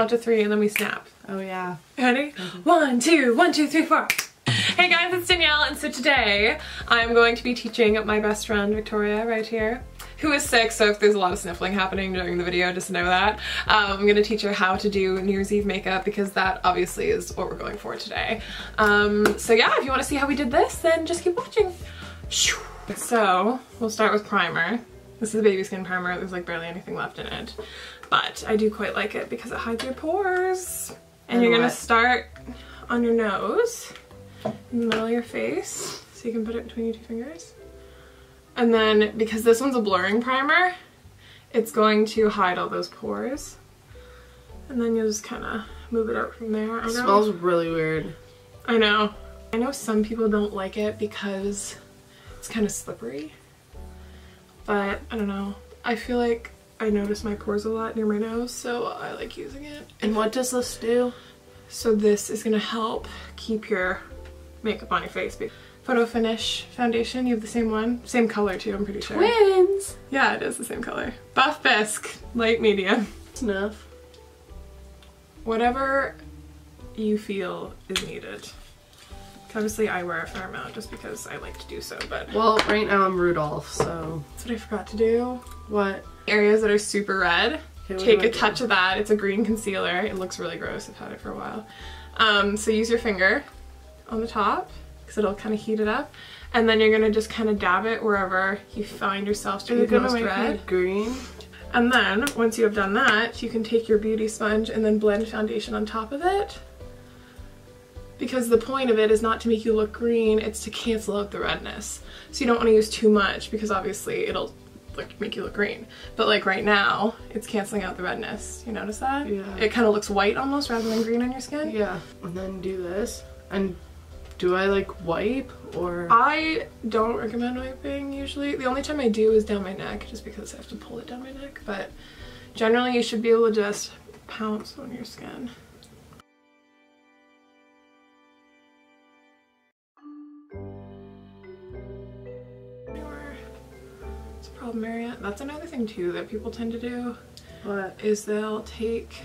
count to 3 and then we snap. Oh yeah. Ready? 1, 2, 1, 2, 3, 4. Hey guys, it's Danielle, and so today I'm going to be teaching my best friend Victoria right here, who is sick, so if there's a lot of sniffling happening during the video, just know that. I'm gonna teach her how to do New Year's Eve makeup because that obviously is what we're going for today. So yeah, if you want to see how we did this, then just keep watching. So we'll start with primer. This is a BabySkin primer. There's like barely anything left in it, but I do quite like it because it hides your pores. And you're gonna start on your nose, in the middle of your face, so you can put it between your 2 fingers. And then, because this one's a blurring primer, it's going to hide all those pores. And then you'll just kind of move it out from there. It smells really weird. I know. I know some people don't like it because it's kind of slippery. But, I don't know. I feel like I notice my pores a lot near my nose, so I like using it. And what does this do? So this is going to help keep your makeup on your face. Photo Finish foundation, you have the same one. Same color too, I'm pretty sure. Twins! Yeah, it is the same color. Buff Bisque, light medium. Enough. Whatever you feel is needed. Obviously I wear a fair amount just because I like to do so, but... Well, right now I'm Rudolph, so... That's what I forgot to do. What? Areas that are super red, okay, take a touch of that. It's a green concealer. It looks really gross. I've had it for a while. So use your finger on the top, because it'll kind of heat it up, and then you're gonna just kind of dab it wherever you find yourself to be the most red. Green. And then once you have done that, you can take your beauty sponge and then blend foundation on top of it, because the point of it is not to make you look green, it's to cancel out the redness. So you don't want to use too much because obviously it'll make you look green, but like right now it's canceling out the redness. You notice that? Yeah. It kind of looks white almost rather than green on your skin. Yeah. And then do this. And do I like wipe or? I don't recommend wiping usually. The only time I do is down my neck, just because I have to pull it down my neck, but generally you should be able to just pounce on your skin. It's a problem area. That's another thing too that people tend to do. What? Is they'll take...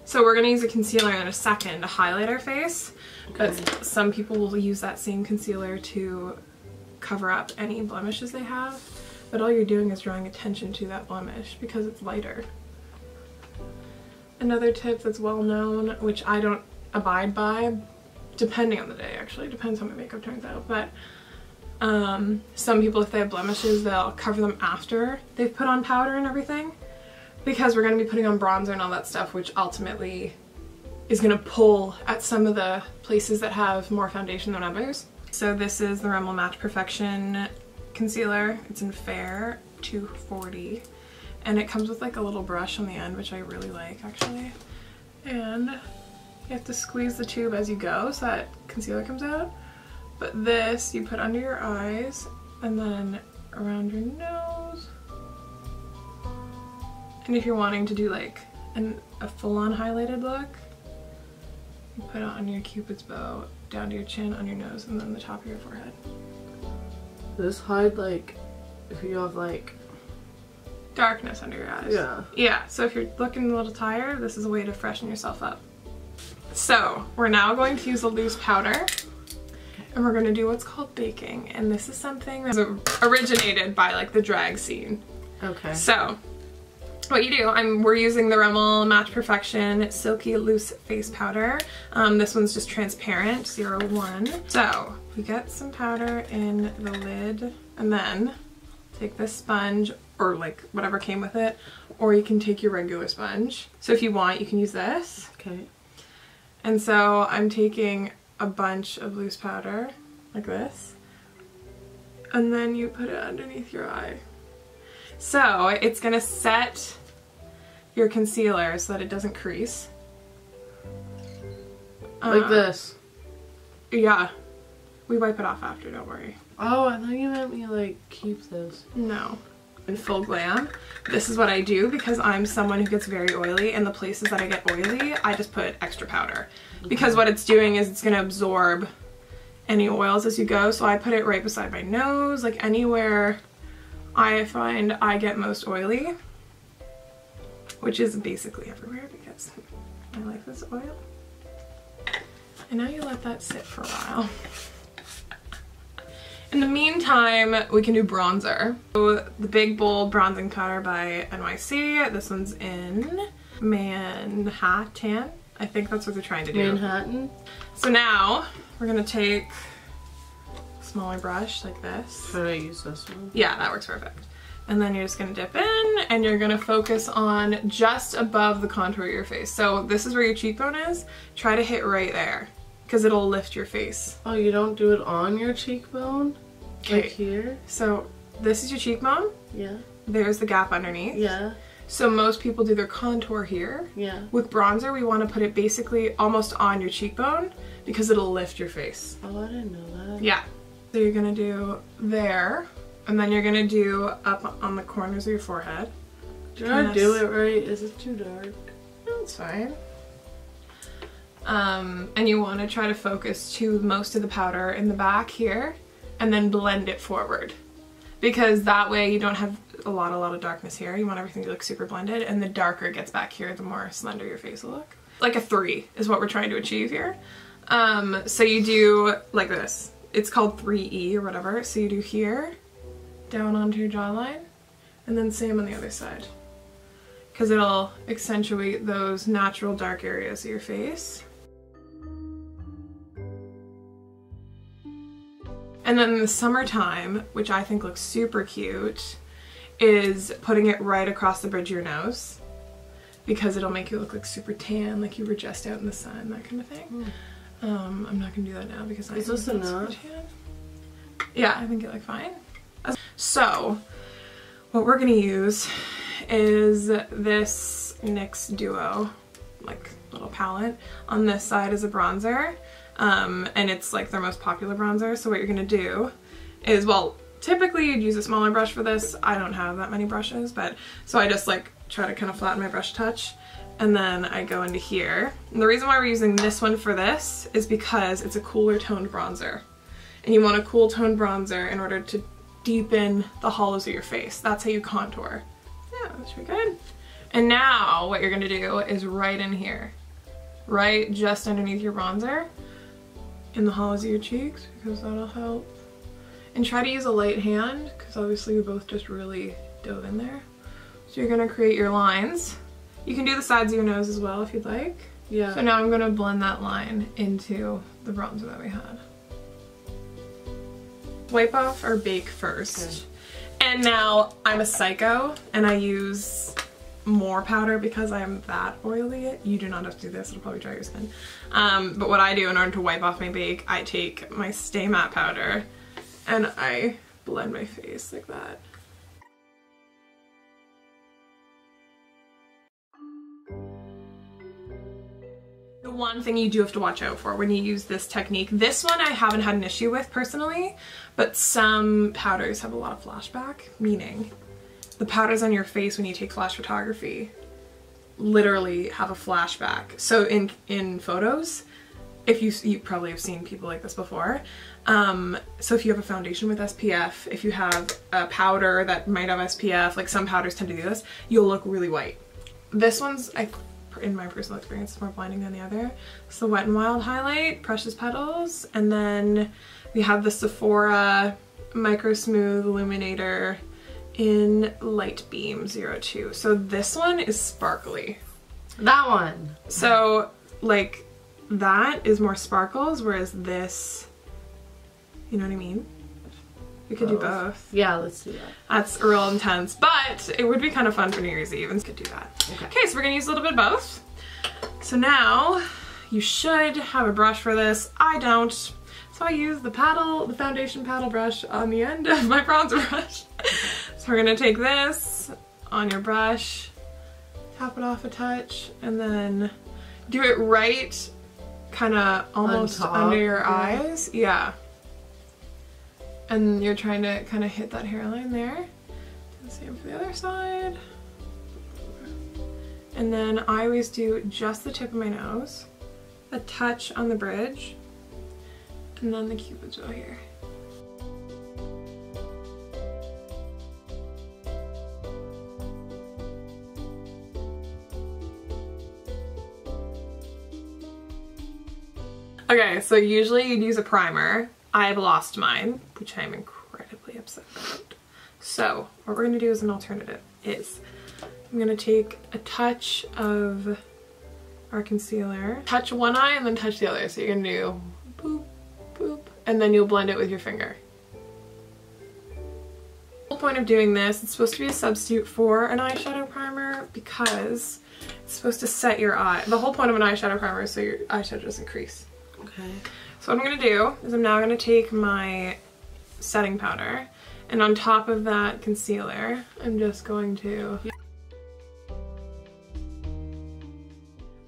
So we're going to use a concealer in a second to highlight our face, okay. But some people will use that same concealer to cover up any blemishes they have, but all you're doing is drawing attention to that blemish because it's lighter. Another tip that's well known, which I don't abide by, depending on the day actually, depends how my makeup turns out, but some people, if they have blemishes, they'll cover them after they've put on powder and everything, because we're going to be putting on bronzer and all that stuff, which ultimately is going to pull at some of the places that have more foundation than others. So this is the Rimmel MatchPerfection concealer. It's in Fair 240, and it comes with like a little brush on the end, which I really like actually. And you have to squeeze the tube as you go so that concealer comes out. But this you put under your eyes and then around your nose. And if you're wanting to do like a full-on highlighted look, you put it on your cupid's bow, down to your chin, on your nose, and then the top of your forehead. Does this hide like if you have like darkness under your eyes? Yeah. Yeah, so if you're looking a little tired, this is a way to freshen yourself up. So we're now going to use a loose powder, and we're going to do what's called baking, and this is something that originated by like the drag scene. Okay. So what you do, we're using the Rimmel MatchPerfection Silky Loose Face Powder. This one's just transparent, 01. So we get some powder in the lid, and then take this sponge, or like whatever came with it, or you can take your regular sponge. So if you want, you can use this. Okay. And so I'm taking a bunch of loose powder, like this, and then you put it underneath your eye. So it's gonna set your concealer so that it doesn't crease. Like this? Yeah. We wipe it off after, don't worry. Oh, I thought you meant me like keep this. No. In full glam, this is what I do because I'm someone who gets very oily, and the places that I get oily, I just put extra powder. Because what it's doing is it's gonna absorb any oils as you go, so I put it right beside my nose, like anywhere I find I get most oily, which is basically everywhere because because my life is oil. And now you let that sit for a while. In the meantime, we can do bronzer. So the Big Bold Bronzing Powder by NYC. This one's in Manhattan. I think that's what they're trying to do. Manhattan. So now we're gonna take a smaller brush like this. Should I use this one? Yeah, that works perfect. And then you're just gonna dip in and you're gonna focus on just above the contour of your face. So this is where your cheekbone is. Try to hit right there because it'll lift your face. Oh, you don't do it on your cheekbone? Okay. Like here? So this is your cheekbone. Yeah. There's the gap underneath. Yeah. So most people do their contour here. Yeah. With bronzer, we want to put it basically almost on your cheekbone because it'll lift your face. Oh, I didn't know that. Yeah. So you're gonna do there, and then you're gonna do up on the corners of your forehead. Did I do it right? Is it too dark? No, it's fine. And you want to try to focus to most of the powder in the back here, and then blend it forward. Because that way you don't have a lot of darkness here. You want everything to look super blended, and the darker it gets back here, the more slender your face will look. Like a 3 is what we're trying to achieve here. So you do like this. It's called 3E or whatever. So you do here, down onto your jawline, and then same on the other side. Because it'll accentuate those natural dark areas of your face. And then in the summertime, which I think looks super cute, is putting it right across the bridge of your nose, because it'll make you look like super tan, like you were just out in the sun, that kind of thing. I'm not gonna do that now because I Is this enough? Tan. Yeah, I think it looked fine. So, what we're gonna use is this NYX Duo, like little palette. On this side is a bronzer. And it's like their most popular bronzer. So what you're gonna do is, well, typically you'd use a smaller brush for this. I don't have that many brushes, but so I just like try to kind of flatten my brush touch, and then I go into here. And the reason why we're using this one for this is because it's a cooler toned bronzer, and you want a cool toned bronzer in order to deepen the hollows of your face. That's how you contour. Yeah, that should be good. And now what you're gonna do is right in here, right just underneath your bronzer, in the hollows of your cheeks, because that'll help. And try to use a light hand, because obviously we both just really dove in there. So you're gonna create your lines. You can do the sides of your nose as well if you'd like. Yeah. So now I'm gonna blend that line into the bronzer that we had. Wipe off or bake first. Okay. And now I'm a psycho and I use more powder because I'm that oily. You do not have to do this, it'll probably dry your skin. But what I do in order to wipe off my bake, I take my Stay Matte powder and I blend my face like that. The one thing you do have to watch out for when you use this technique, this one I haven't had an issue with personally, but some powders have a lot of flashback, meaning the powders on your face when you take flash photography literally have a flashback. So in photos, if you probably have seen people like this before. So if you have a foundation with SPF, if you have a powder that might have SPF, like some powders tend to do this, you'll look really white. This one's, in my personal experience, it's more blinding than the other. It's the Wet n Wild highlight, Precious Petals, and then we have the Sephora Micro Smooth Illuminator in Light Beam 02. So this one is sparkly. That one. So like that is more sparkles, whereas this, you know what I mean? We could do both. Yeah, let's do that. That's real intense, but it would be kind of fun for New Year's Eve and could do that. Okay, so we're gonna use a little bit of both. So now you should have a brush for this. I don't. So I use the foundation paddle brush on the end of my bronzer brush. So we're gonna take this on your brush, tap it off a touch, and then do it right kind of almost under your eyes. Yeah. And you're trying to kind of hit that hairline there. Do the same for the other side. And then I always do just the tip of my nose, a touch on the bridge, and then the cupid's bow here. Okay, so usually you'd use a primer. I've lost mine, which I'm incredibly upset about. So what we're gonna do as an alternative is I'm gonna take a touch of our concealer, touch one eye and then touch the other. So you're gonna do boop, boop, and then you'll blend it with your finger. The whole point of doing this, it's supposed to be a substitute for an eyeshadow primer because it's supposed to set your eye. The whole point of an eyeshadow primer is so your eyeshadow doesn't crease. Okay. So what I'm gonna do is I'm now gonna take my setting powder, and on top of that concealer, I'm just going to...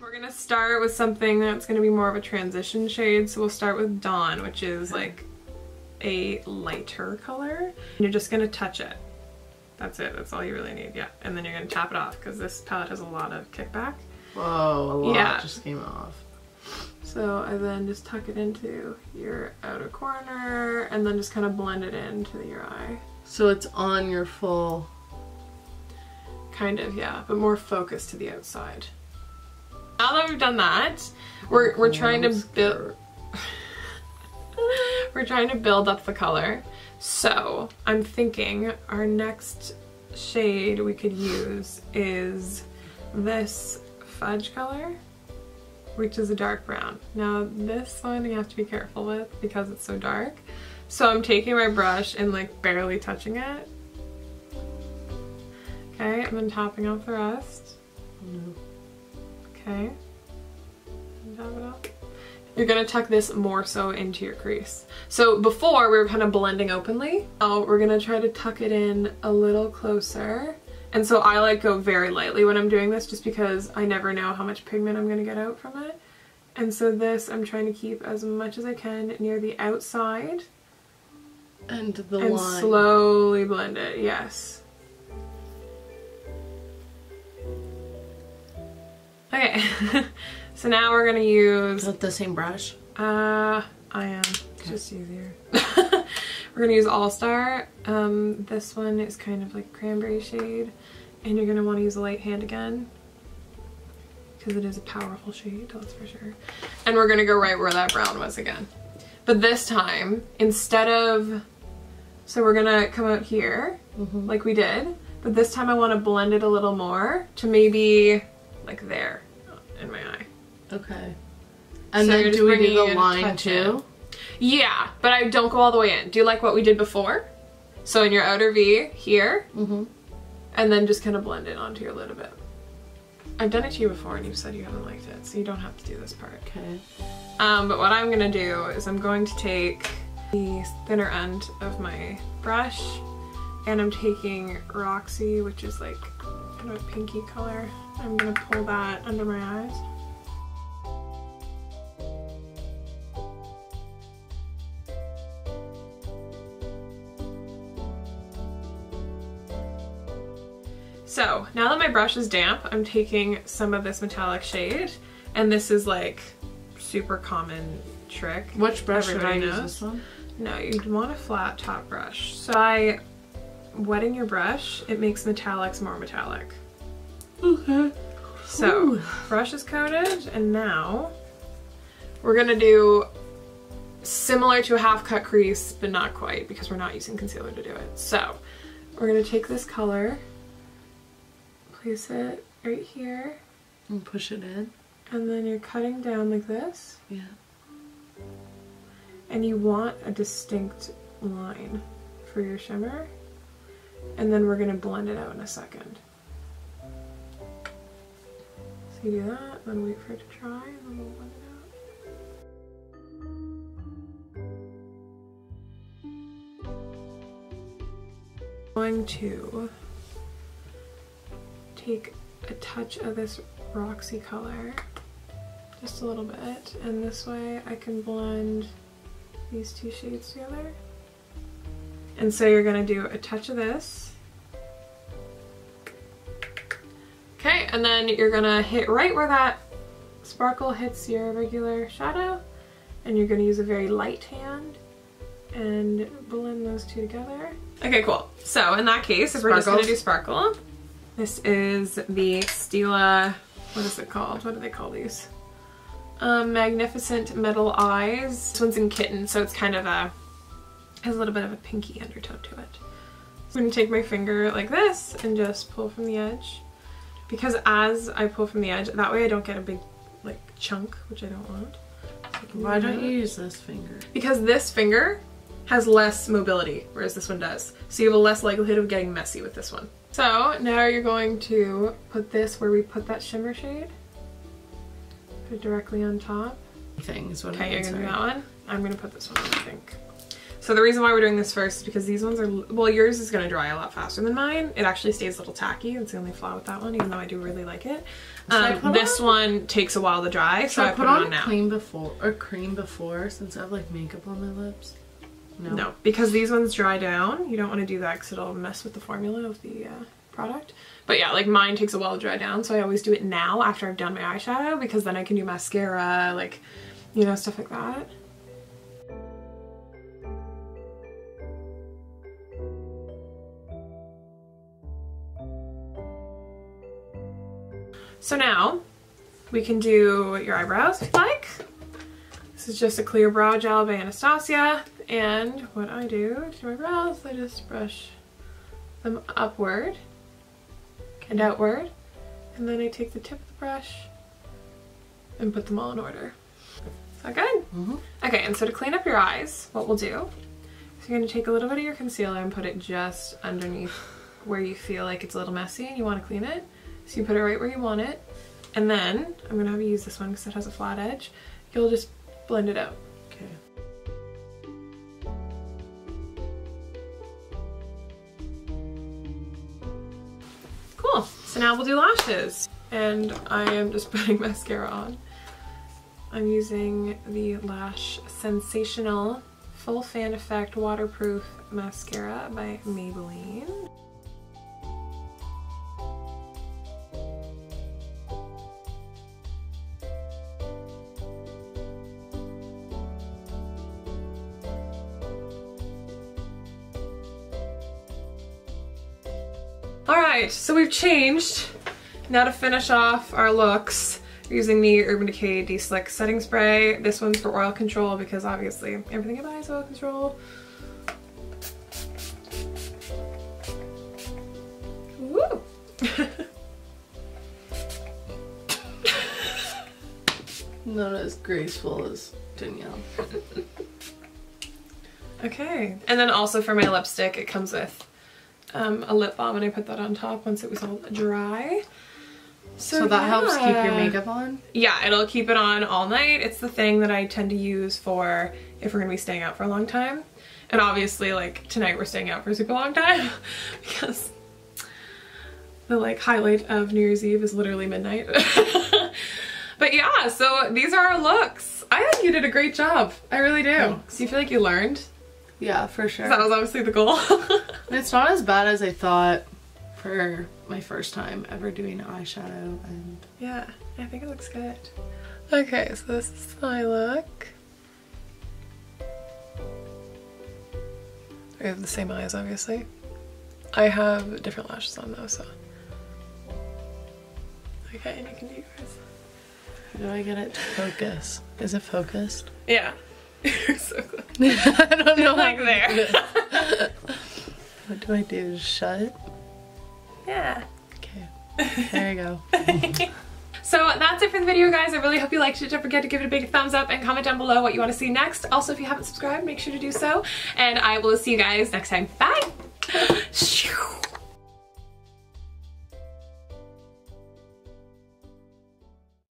We're gonna start with something that's gonna be more of a transition shade. So we'll start with Dawn, which is like a lighter color. And you're just gonna touch it. That's it, that's all you really need, yeah. And then you're gonna tap it off because this palette has a lot of kickback. Whoa, a lot just came off. So I then just tuck it into your outer corner and then just kind of blend it into your eye. So it's on your full... Kind of, yeah, but more focused to the outside. Now that we've done that, we're trying to build... We're trying to build up the color. So I'm thinking our next shade we could use is this fudge color, which is a dark brown. Now this one you have to be careful with because it's so dark. So I'm taking my brush and like barely touching it. Okay, and then topping off the rest. Okay. And top it off. You're gonna tuck this more so into your crease. So before we were kind of blending openly. Now we're gonna try to tuck it in a little closer. And so I like go very lightly when I'm doing this just because I never know how much pigment I'm gonna get out from it. And so this I'm trying to keep as much as I can near the outside. And the and line. Slowly blend it, yes. Okay, so now we're gonna use... Is that the same brush? I am. It's just easier. We're gonna use All Star. This one is kind of like cranberry shade, and you're gonna want to use a light hand again because it is a powerful shade, that's for sure. And we're gonna go right where that brown was again. But this time, instead of... So we're gonna come out here, like we did, but this time I want to blend it a little more to maybe like there in my eye. Okay. And so then do we do the line too? Yeah, but I don't go all the way in. Do you like what we did before? So in your outer V here, and then just kind of blend it onto your lid a bit. I've done it to you before and you've said you haven't liked it, so you don't have to do this part. Okay. But what I'm gonna do is I'm going to take the thinner end of my brush, and I'm taking Roxy, which is like kind of a pinky color. I'm gonna pull that under my eyes. So now that my brush is damp, I'm taking some of this metallic shade, and this is like super common trick. Which brush should I knows. use? This one? No, you'd want a flat top brush. So by wetting your brush, it makes metallics more metallic. Okay. So brush is coated, and now we're gonna do similar to a half cut crease, but not quite because we're not using concealer to do it. So we're gonna take this color, place it right here, and push it in. and then you're cutting down like this. Yeah. And you want a distinct line for your shimmer, and then we're gonna blend it out in a second. So you do that, then wait for it to dry, and then we'll blend it out. I'm going to take a touch of this Roxy color, just a little bit, and this way I can blend these two shades together. And so you're gonna do a touch of this. Okay, and then you're gonna hit right where that sparkle hits your regular shadow, and you're gonna use a very light hand and blend those two together. Okay, cool. So in that case, if we're just gonna do sparkle, this is the Stila, what is it called? What do they call these? Magnificent Metal Eyes. This one's in Kitten, so it's kind of has a little bit of a pinky undertone to it. I'm going to take my finger like this and just pull from the edge. Because as I pull from the edge, that way I don't get a big like chunk, which I don't want. So why don't you use this finger? Because this finger has less mobility, whereas this one does. So you have a less likelihood of getting messy with this one. So now you're going to put this where we put that shimmer shade. Put it directly on top. Okay, you're gonna do that one. I'm gonna put this one on, I think. So the reason why we're doing this first is because these ones are, well, yours is gonna dry a lot faster than mine. It actually stays a little tacky. It's the only flaw with that one, even though I do really like it. This one takes a while to dry, so I put it on now. Cream before, since I have like makeup on my lips. No, because these ones dry down. You don't want to do that because it'll mess with the formula of the product. But yeah, like mine takes a while to dry down, so I always do it now after I've done my eyeshadow, because then I can do mascara, like, you know, stuff like that. So now we can do your eyebrows if you like. This is just a clear brow gel by Anastasia, and what I do to my brows, I just brush them upward and outward, and then I take the tip of the brush and put them all in order. Is that good? Mm-hmm. Okay, and so to clean up your eyes, what we'll do is you're going to take a little bit of your concealer and put it just underneath where you feel like it's a little messy and you want to clean it. So you put it right where you want it, and then I'm going to have you use this one because it has a flat edge. You'll just blend it out. Okay. Cool. So now we'll do lashes. And I am just putting mascara on. I'm using the Lash Sensational Full Fan Effect Waterproof Mascara by Maybelline. Alright, so we've changed. Now to finish off our looks, we're using the Urban Decay De-Slick Setting Spray. This one's for oil control because obviously everything I buy is oil control. Woo! Not as graceful as Danielle. Okay, and then also for my lipstick, it comes with a lip balm, and I put that on top once it was all dry. So that helps keep your makeup on? Yeah, it'll keep it on all night. It's the thing that I tend to use for if we're gonna be staying out for a long time. And obviously, like, tonight we're staying out for a super long time because the, like, highlight of New Year's Eve is literally midnight. But yeah, so these are our looks. I think you did a great job. I really do. Thanks. Do you feel like you learned? Yeah, for sure. That was obviously the goal. It's not as bad as I thought for my first time ever doing eyeshadow, and yeah, I think it looks good. Okay, so this is my look. We have the same eyes, obviously. I have different lashes on though, so. Okay, and you can do yours. How do I get it to focus? Is it focused? Yeah. You're so good. I don't know. Like there. What do I do? Just shut it? Yeah. Okay. There you go. So that's it for the video, guys. I really hope you liked it. Don't forget to give it a big thumbs up and comment down below what you want to see next. Also, if you haven't subscribed, make sure to do so. And I will see you guys next time. Bye!